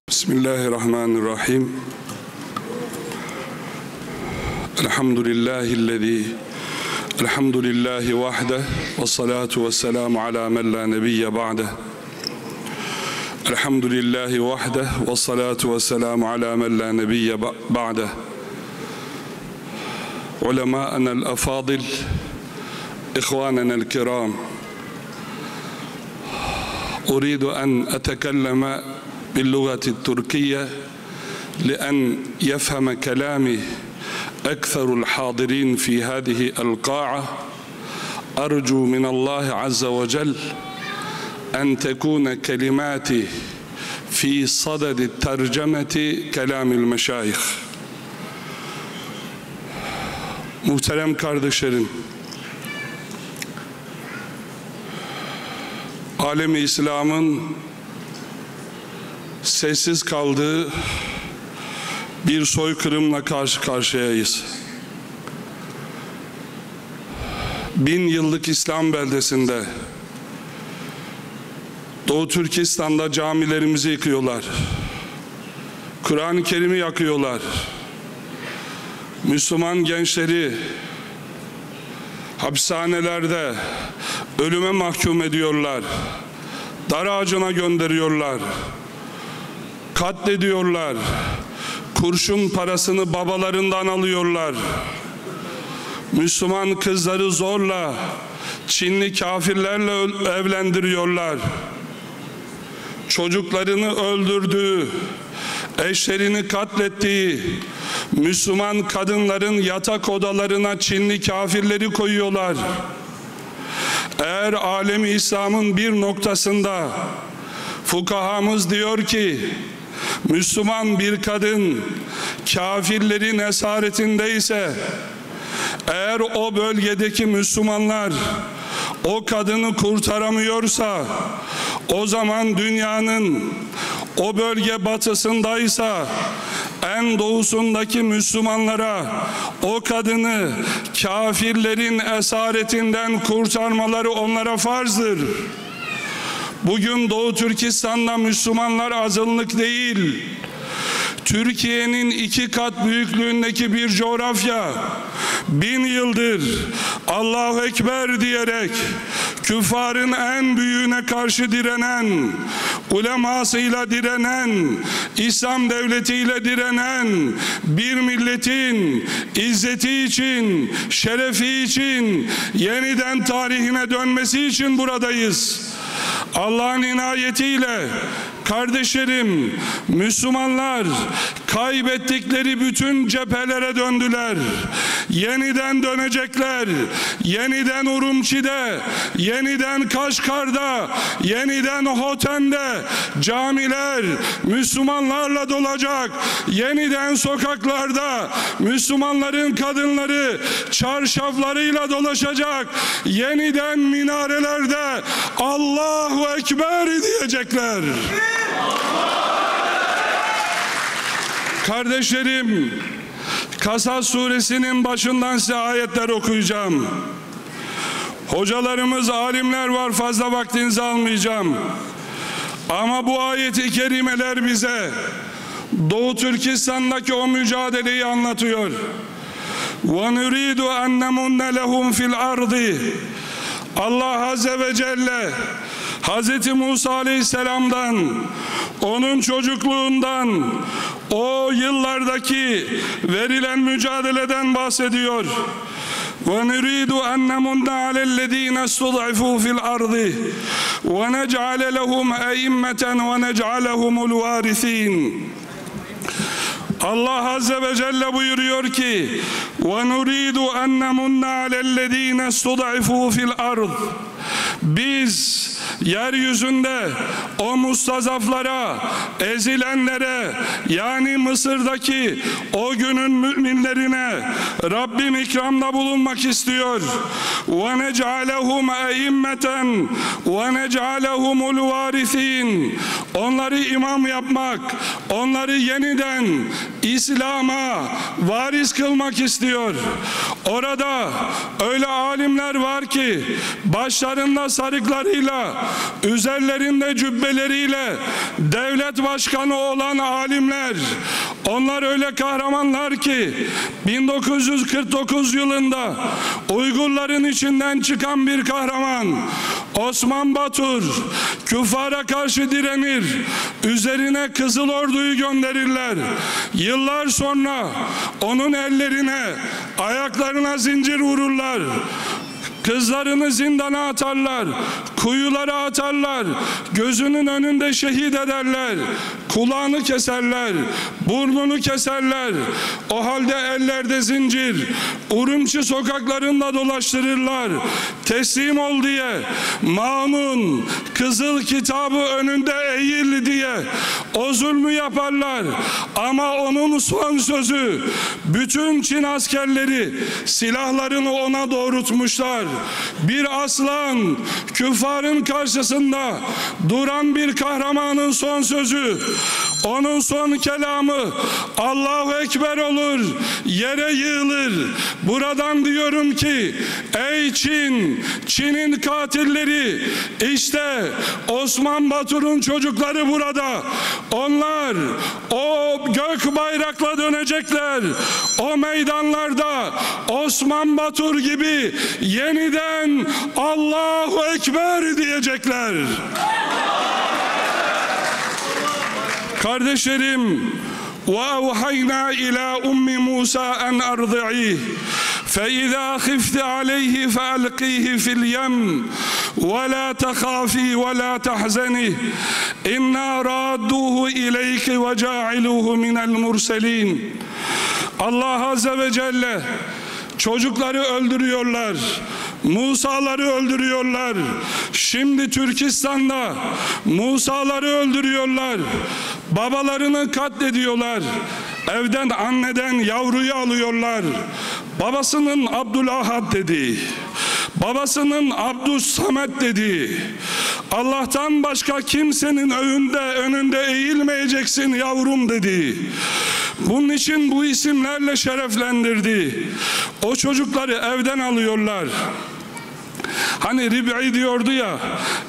Bismillahirrahmanirrahim. Elhamdülillahi vahde ve salatu ve selamu ala men la nebiyye ba'de. Elhamdülillahi vahde ve salatu ve selamu ala men la nebiyye ba'de. Ulemâ'enel efâdil, ihvânenel kirâm. أريد أن أتكلم باللغة التركية لأن يفهم كلامي أكثر الحاضرين في هذه القاعة. أرجو من الله عز وجل أن تكون كلماتي في صدد الترجمة كلام المشايخ. Muhterem kardeşlerim, alem-i İslam'ın sessiz kaldığı bir soykırımla karşı karşıyayız. 1000 yıllık İslam beldesinde, Doğu Türkistan'da camilerimizi yıkıyorlar. Kur'an-ı Kerim'i yakıyorlar. Müslüman gençleri hapishanelerde ölüme mahkum ediyorlar. Dar ağacına gönderiyorlar. Katlediyorlar. Kurşun parasını babalarından alıyorlar. Müslüman kızları zorla Çinli kafirlerle evlendiriyorlar. Çocuklarını öldürdüğü, eşlerini katlettiği Müslüman kadınların yatak odalarına Çinli kafirleri koyuyorlar. Eğer alem-i İslam'ın bir noktasında fukahamız diyor ki Müslüman bir kadın kafirlerin esaretindeyse, eğer o bölgedeki Müslümanlar o kadını kurtaramıyorsa, o zaman dünyanın o bölge batısındaysa en doğusundaki Müslümanlara o kadını kafirlerin esaretinden kurtarmaları onlara farzdır. Bugün Doğu Türkistan'da Müslümanlar azınlık değil, Türkiye'nin 2 kat büyüklüğündeki bir coğrafya, 1000 yıldır Allahu Ekber diyerek küffarın en büyüğüne karşı direnen, ulemasıyla direnen, İslam devletiyle direnen bir milletin izzeti için, şerefi için, yeniden tarihine dönmesi için buradayız. Allah'ın inayetiyle kardeşlerim, Müslümanlar kaybettikleri bütün cephelere döndüler. Yeniden dönecekler. Yeniden Urumçi'de, yeniden Kaşgar'da, yeniden Hoten'de camiler Müslümanlarla dolacak. Yeniden sokaklarda Müslümanların kadınları çarşaflarıyla dolaşacak. Yeniden minarelerde Allahu Ekber diyecekler. Kardeşlerim, Kasas suresinin başından size ayetler okuyacağım. Hocalarımız, alimler var, fazla vaktinizi almayacağım. Ama bu ayet-i kerimeler bize Doğu Türkistan'daki o mücadeleyi anlatıyor. وَنُرِيدُ أَنْ نَمُنَّ لَهُمْ فِي الْأَرْضِ. Allah Azze ve Celle Hz. Musa Aleyhisselam'dan, onun çocukluğundan, o yıllardaki verilen mücadeleden bahsediyor. وَنُرِيدُ أَنْ نَمُنَّ عَلَى الَّذ۪ينَ اسْتُضْعِفُوا فِي الْأَرْضِ وَنَجْعَلَ لَهُمْ أَئِمَّةً وَنَجْعَلَهُمُ الْوَارِثِينَ. Allah Azze ve Celle buyuruyor ki وَنُرِيدُ أَنْ نَمُنَّ عَلَى الَّذ۪ينَ اسْتُضْعِفُوا فِي الْأَرْضِ. Biz yeryüzünde o mustazaflara, ezilenlere, yani Mısır'daki o günün müminlerine Rabbim ikramda bulunmak istiyor. وَنَجْعَلَهُمْ أَئِمَّةً وَنَجْعَلَهُمُ الْوَارِثِينَ. Onları imam yapmak, onları yeniden İslam'a varis kılmak istiyor. Orada öyle alimler var ki başlarında sarıklarıyla, üzerlerinde cübbeleriyle devlet başkanı olan alimler. Onlar öyle kahramanlar ki 1949 yılında Uygurların içinden çıkan bir kahraman Osman Batur küffara karşı direnir, üzerine Kızıl Ordu'yu gönderirler. Yıllar sonra onun ellerine, ayaklarına zincir vururlar. Kızlarını zindana atarlar, kuyulara atarlar, gözünün önünde şehit ederler, kulağını keserler, burnunu keserler. O halde ellerde zincir, Urumçi sokaklarında dolaştırırlar. Teslim ol diye, Ma'nun kızıl kitabı önünde eğil diye o zulmü yaparlar. Ama onun son sözü, bütün Çin askerleri silahlarını ona doğrultmuşlar. Bir aslan, küffarın karşısında duran bir kahramanın son sözü, onun son kelamı Allahu Ekber olur, yere yığılır. Buradan diyorum ki ey Çin, Çin'in katilleri, işte Osman Batur'un çocukları burada. Onlar o gök bayrakla dönecekler. O meydanlarda Osman Batur gibi yeniden Allahu Ekber diyecekler. Kardeşlerim, وَاَوْحَيْنَا اِلَى اُمِّ مُوسَى اَنْ اَرْضِعِيهِ فَاِذَا خِفْتِ عَلَيْهِ فَأَلْقِيهِ فِي الْيَمِّ وَلَا تَخَافِي وَلَا تَحْزَنِي اِنَّا رَادُّوهُ اِلَيْكِ وَجَاعِلُوهُ مِنَ الْمُرْسَلِينَ. Allah Azze ve Celle çocukları öldürüyorlar, Musa'ları öldürüyorlar. Şimdi Türkistan'da Musa'ları öldürüyorlar, babalarını katlediyorlar, evden anneden yavruyu alıyorlar. Babasının Abdülahad dediği, babasının Abdüssamet dediği, Allah'tan başka kimsenin önünde eğilmeyeceksin yavrum dediği, bunun için bu isimlerle şereflendirdi. O çocukları evden alıyorlar. Hani Rib'i diyordu ya,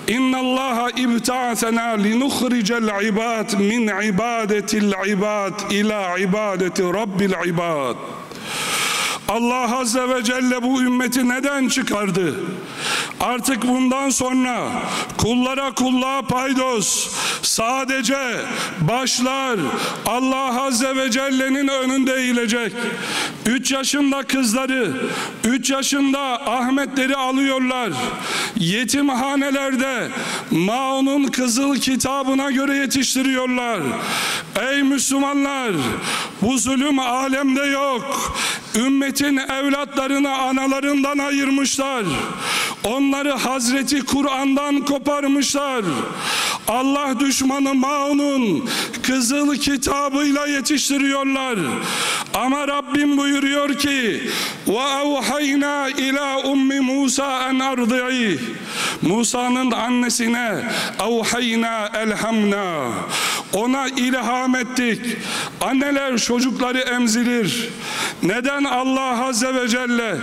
İnnallaha ibta'asena linuhricel ibad min ibadetil ibad ila ibadeti rabbil ibad. Allah Azze ve Celle bu ümmeti neden çıkardı? Artık bundan sonra kullara kulluğa paydos, sadece başlar Allah Azze ve Celle'nin önünde eğilecek. 3 yaşında kızları, 3 yaşında Ahmetleri alıyorlar. Yetimhanelerde Maun'un kızıl kitabına göre yetiştiriyorlar. Ey Müslümanlar, bu zulüm alemde yok. Ümmetin evlatlarını analarından ayırmışlar. Onları Hazreti Kur'an'dan koparmışlar. Allah düşmanı Maun'un kızıl kitabıyla yetiştiriyorlar. Ama Rabbim buyuruyor ki وَاَوْحَيْنَا اِلَى اُمِّ مُوسَى اَنْ اَرْضِعِيهِ. Musa'nın annesine اَوْحَيْنَا elhamna, ona ilham ettik. Anneler çocukları emzirir. Neden Allah Azze ve Celle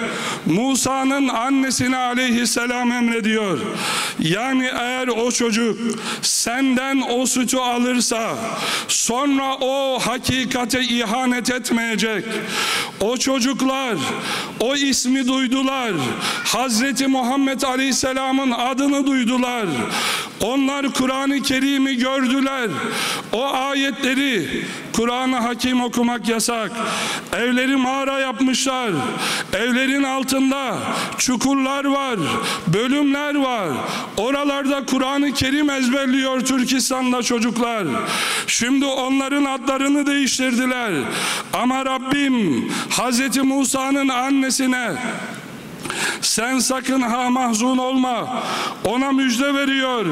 Musa'nın annesine aleyhisselam emrediyor? Yani eğer o çocuk senden o sütü alırsa sonra o hakikate ihanet etmeyecek. O çocuklar o ismi duydular. Hazreti Muhammed Aleyhisselam'ın adını duydular. Onlar Kur'an-ı Kerim'i gördüler. O ayetleri, Kur'an-ı Hakim okumak yasak. Evleri mağara yapmışlar. Evlerin altında çukurlar var, bölümler var. Oralarda Kur'an-ı Kerim ezberliyor Türkistan'da çocuklar. Şimdi onların adlarını değiştirdiler. Ama Rabbim Hazreti Musa'nın annesine sen sakın ha mahzun olma, ona müjde veriyor.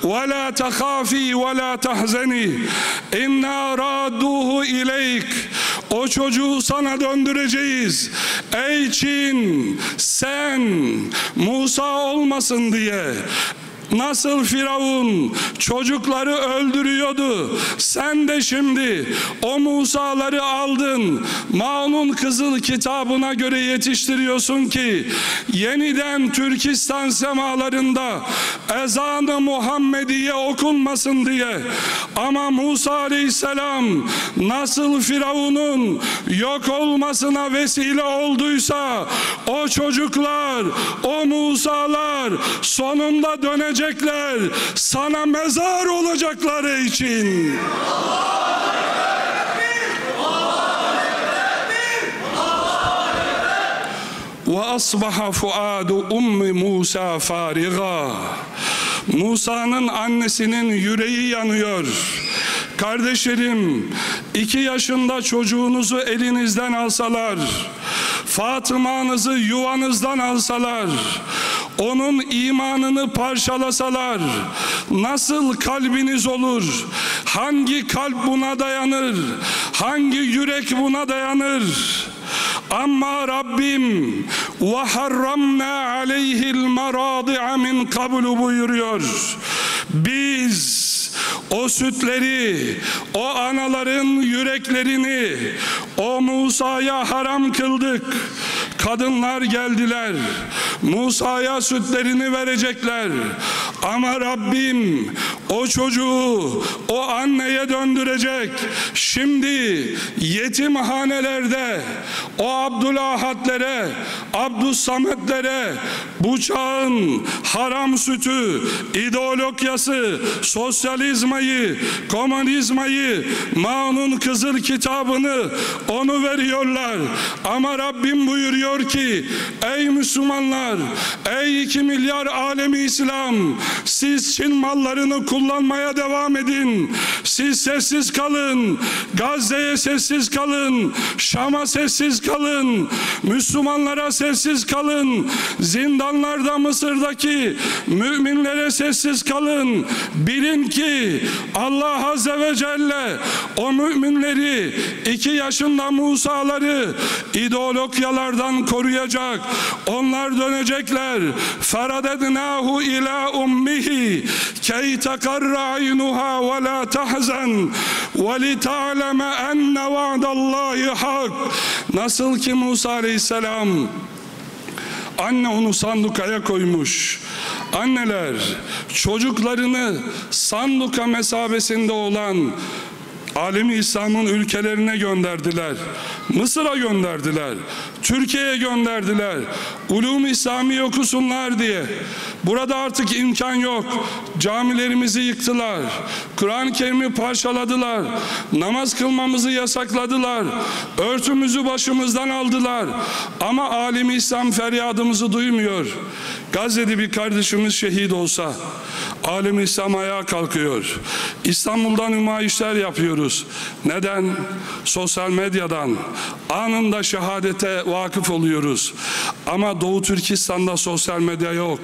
وَلَا تَخَافِي وَلَا تَحْزَنِي اِنَّا رَادُّوهُ اِلَيْكِ. o çocuğu sana döndüreceğiz. Ey Çin, sen Musa olmasın diye nasıl Firavun çocukları öldürüyordu, sen de şimdi o Musa'ları aldın, Maun'un Kızıl Kitabına göre yetiştiriyorsun ki yeniden Türkistan semalarında ezan-ı Muhammediye okunmasın diye. Ama Musa Aleyhisselam nasıl Firavun'un yok olmasına vesile olduysa, o çocuklar, o Musa'lar sonunda dönecek, sana mezar olacakları için. Ve asbaha fuadu ummi Musa fariga. Musa'nın annesinin yüreği yanıyor. Kardeşlerim, 2 yaşında çocuğunuzu elinizden alsalar, Fatıma'nızı yuvanızdan alsalar, onun imanını parçalasalar nasıl kalbiniz olur? Hangi kalp buna dayanır? Hangi yürek buna dayanır? Ama Rabbim ve harramna aleyhil maradi'a min kablu buyuruyor. Biz o sütleri, o anaların yüreklerini o Musa'ya haram kıldık. Kadınlar geldiler, Musa'ya sütlerini verecekler. Ama Rabbim o çocuğu o anneye döndürecek. Şimdi yetimhanelerde o Abdülahadlere, Abdüssametlere bu çağın haram sütü, ideolojisi, sosyalizmayı, komünizmayı, Maun'un Kızıl Kitabını onu veriyorlar. Ama Rabbim buyuruyor ki ey Müslümanlar, ey 2 milyar alemi İslam, siz Çin mallarını kullanmaya devam edin. Siz sessiz kalın. Gazze'ye sessiz kalın. Şam'a sessiz kalın. Müslümanlara sessiz kalın. Zindanlarda Mısır'daki müminlere sessiz kalın. Bilin ki Allah Azze ve Celle o müminleri, 2 yaşında Musa'ları ideologyalardan koruyacak. Onlar dönecekler. Feradednahu ila ummihi key tekarra aynuha ve la tahzen ve li ta'leme enne va'dallahi hak. Nasıl ki Musa Aleyhisselam anne onu sandukaya koymuş. Anneler çocuklarını sanduka mesabesinde olan alemi İslam'ın ülkelerine gönderdiler. Mısır'a gönderdiler. Türkiye'ye gönderdiler. Ulûm-i İslami okusunlar diye. Burada artık imkan yok. Camilerimizi yıktılar. Kur'an-ı Kerim'i parçaladılar. Namaz kılmamızı yasakladılar. Örtümüzü başımızdan aldılar. Ama alemi İslam feryadımızı duymuyor. Gazze'de bir kardeşimiz şehit olsa alemi İslam ayağa kalkıyor. İstanbul'dan nümayişler yapıyoruz. Neden? Sosyal medyadan anında şehadete vakıf oluyoruz. Ama Doğu Türkistan'da sosyal medya yok.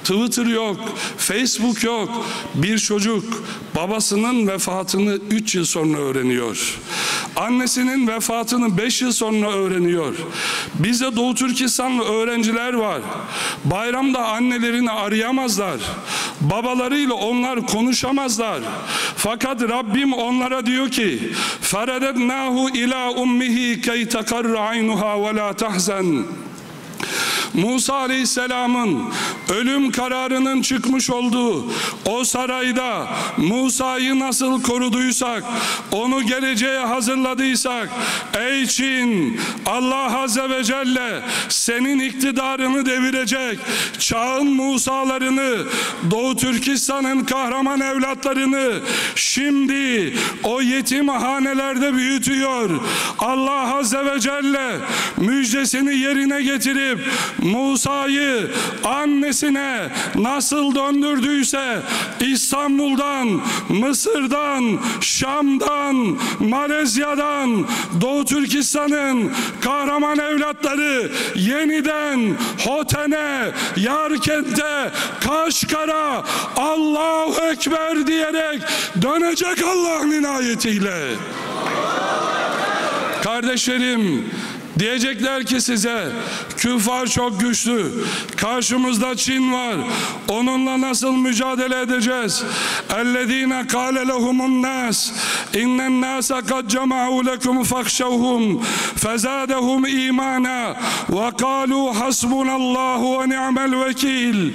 Twitter yok. Facebook yok. Bir çocuk babasının vefatını 3 yıl sonra öğreniyor. Annesinin vefatını 5 yıl sonra öğreniyor. Bizde Doğu Türkistanlı öğrenciler var. Bayramda annelerini arayamazlar. Babalarıyla onlar konuşamazlar. Fakat Rabbim onlara diyor ki فَرَدَدْنَاهُ اِلَى اُمِّهِ كَيْ تَقَرَّ عَيْنُهَا وَلَا تَحْزَنْ. Musa Aleyhisselam'ın ölüm kararının çıkmış olduğu o sarayda Musa'yı nasıl koruduysak, onu geleceğe hazırladıysak, ey Çin, Allah Azze ve Celle senin iktidarını devirecek, çağın Musa'larını, Doğu Türkistan'ın kahraman evlatlarını şimdi o yetimhanelerde büyütüyor. Allah Azze ve Celle müjdesini yerine getirip Musa'yı annesine nasıl döndürdüyse İstanbul'dan, Mısır'dan, Şam'dan, Malezya'dan Doğu Türkistan'ın kahraman evlatları yeniden Hoten'e, Yarkent'e, Kaşgar'a Allahu Ekber diyerek dönecek Allah'ın inayetiyle. Kardeşlerim, diyecekler ki size, küffar çok güçlü, karşımızda Çin var, onunla nasıl mücadele edeceğiz? اَلَّذ۪ينَ قَالَ لَهُمُ النَّاسِ اِنَّ النَّاسَ قَدْ جَمَعُوا لَكُمْ فَاخْشَوْهُمْ فَزَادَهُمْ اِيمَانًا وَقَالُوا حَسْبُنَ اللّٰهُ وَنِعْمَ الْوَكِيلِ.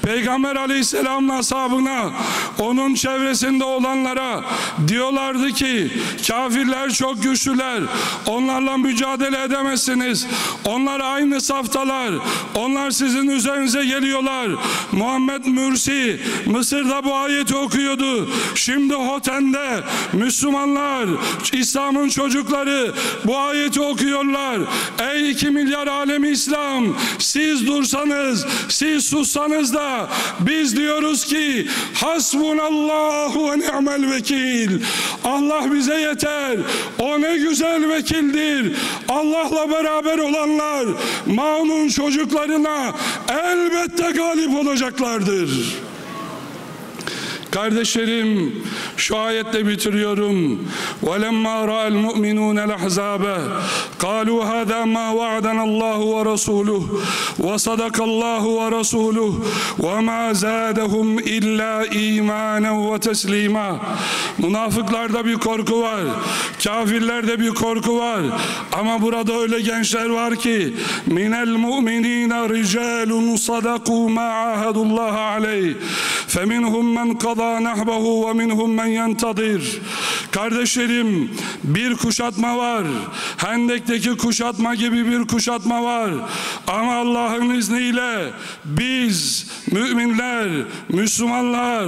Peygamber Aleyhisselam'ın ashabına, onun çevresinde olanlara diyorlardı ki, kafirler çok güçlüler, onlarla mücadele edemezsiniz, onlar aynı saftalar, onlar sizin üzerinize geliyorlar. Muhammed Mürsi Mısır'da bu ayeti okuyordu. Şimdi Hoten'de Müslümanlar, İslam'ın çocukları bu ayeti okuyorlar. Ey 2 milyar alemi İslam, siz dursanız, siz sussanız da biz diyoruz ki hasbunallahu ve ni'mel vekil. Allah bize yeter, o ne güzel vekildir. Allah'la beraber olanlar Maun'un çocuklarına elbette galip olacaklardır. Kardeşlerim, şu ayetle bitiriyorum. وَلَمَّا رَأَى الْمُؤْمِنُونَ الْأَحْزَابَ قَالُوا هَذَا مَا وَعَدَنَا اللّٰهُ وَرَسُولُهُ وَصَدَقَ اللّٰهُ وَرَسُولُهُ وَمَا زَادَهُمْ إِلَّا إِيمَانًا وَتَسْلِيمًا. Münafıklarda bir korku var, kafirlerde bir korku var, ama burada öyle gençler var ki مِنَ الْمُؤْمِنِينَ رِجَالٌ صَدَقُوا مَا عَاهَدُوا اللّٰهَ عَلَيْهِ فَمِنْهُمْ مَنْ قَضَى نَحْبَهُ وَمِنْهُمْ مَنْ يَنْتَظِرُ. Kardeşlerim, bir kuşatma var. Hendek'teki kuşatma gibi bir kuşatma var. Ama Allah'ın izniyle biz müminler, Müslümanlar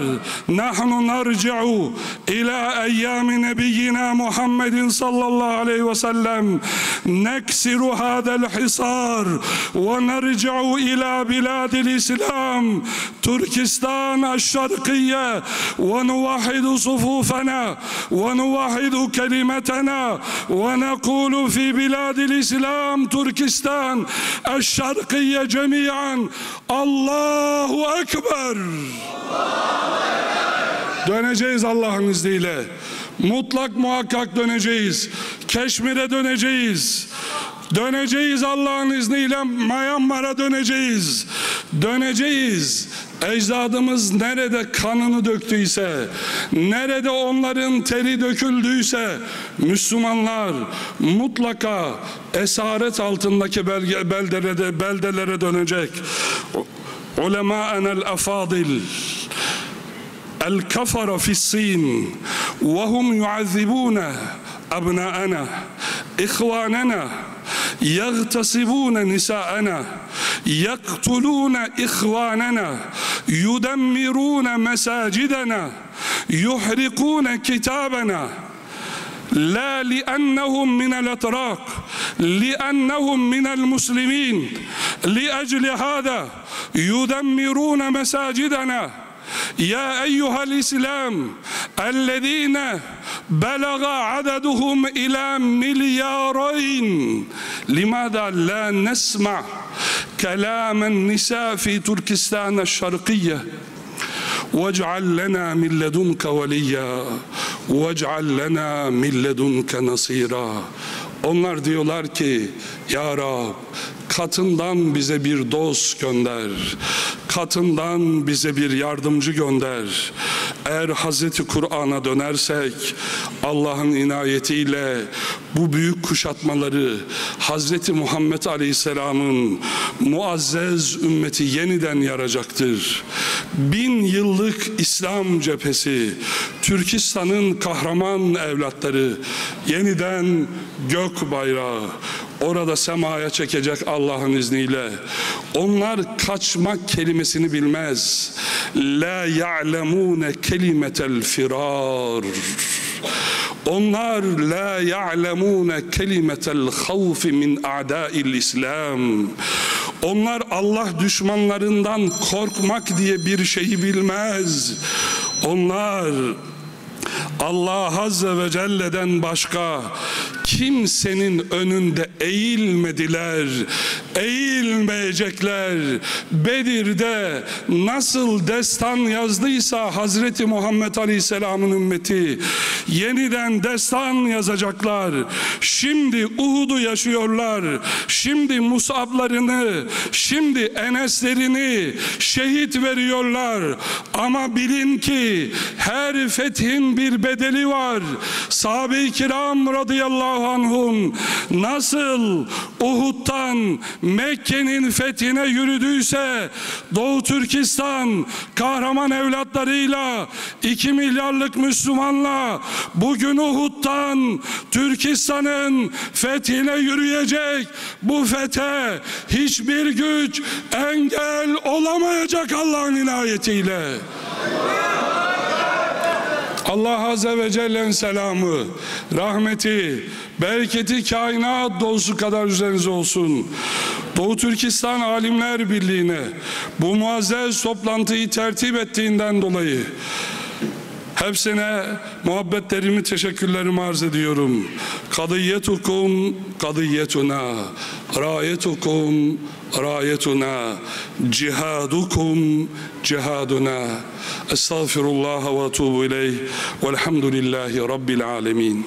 nahnu narci'u ila eyyami nebiyyina Muhammedin sallallahu aleyhi ve sellem neksiru hadel hisar ve narci'u ila biladil İslam Türkistan الشرقية ونوحد صفوفنا ونوحد كلمتنا ونقول في بلاد الإسلام تركستان الشرقية جميعا الله أكبر. Döneceğiz Allah'ın izniyle. Mutlak muhakkak döneceğiz. Keşmir'e döneceğiz. Döneceğiz Allah'ın izniyle. Myanmar'a döneceğiz. Döneceğiz. Ecdadımız nerede kanını döktüyse, nerede onların teri döküldüyse, Müslümanlar mutlaka esaret altındaki beldelere dönecek. Ulemâ'enel afadil el-kafara fi's-sin ve hum yu'azzibûne abnâ'ena ihvânena يغتصبون نساءنا يقتلون إخواننا يدمرون مساجدنا يحرقون كتابنا لا لأنهم من الأتراك لأنهم من المسلمين لأجل هذا يدمرون مساجدنا. يا أيها الإسلام الذين بلغ عددهم إلى 2 مليار لماذا لا نسمع كلام النساء في تركستان الشرقية واجعل لنا من لدنك وليا واجعل لنا من لدنك نصيرا. Onlar diyorlar ki Ya Rab, katından bize bir dost gönder, katından bize bir yardımcı gönder. Eğer Hazreti Kur'an'a dönersek Allah'ın inayetiyle bu büyük kuşatmaları Hazreti Muhammed Aleyhisselam'ın muazzez ümmeti yeniden yaracaktır. 1000 yıllık İslam cephesi, Türkistan'ın kahraman evlatları yeniden gök bayrağı orada semaya çekecek Allah'ın izniyle. Onlar kaçmak kelimesini bilmez. La ya'lemune kelimetel firar. Onlar la ya'lemune kelimetel havfi min a'da'il İslam. Onlar Allah düşmanlarından korkmak diye bir şeyi bilmez. Onlar Allah Azze ve Celle'den başka kimsenin önünde eğilmediler, eğilmeyecekler. Bedir'de nasıl destan yazdıysa Hazreti Muhammed Aleyhisselam'ın ümmeti, yeniden destan yazacaklar. Şimdi Uhud'u yaşıyorlar. Şimdi Mus'ablarını, şimdi Eneslerini şehit veriyorlar. Ama bilin ki her fethin bir bedeli var. Sahabe-i kiram radıyallahu anhum nasıl Uhud'dan Mekke'nin fethine yürüdüyse, Doğu Türkistan kahraman evlatlarıyla 2 milyarlık Müslümanla bugün Uhud'dan Türkistan'ın fethine yürüyecek. Bu fethe hiçbir güç engel olamayacak Allah'ın inayetiyle. Allah Azze ve Celle'nin selamı, rahmeti, bereketi kainat dolusu kadar üzerinize olsun. Doğu Türkistan Alimler Birliği'ne bu muazzez toplantıyı tertip ettiğinden dolayı hepsine muhabbetlerimi, teşekkürlerimi arz ediyorum. Kadiyetukum kadiyetuna, rayetukum rayetuna, cihadukum cihaduna. Estağfirullah ve etûbü ileyh. Velhamdülillahi Rabbil alemin.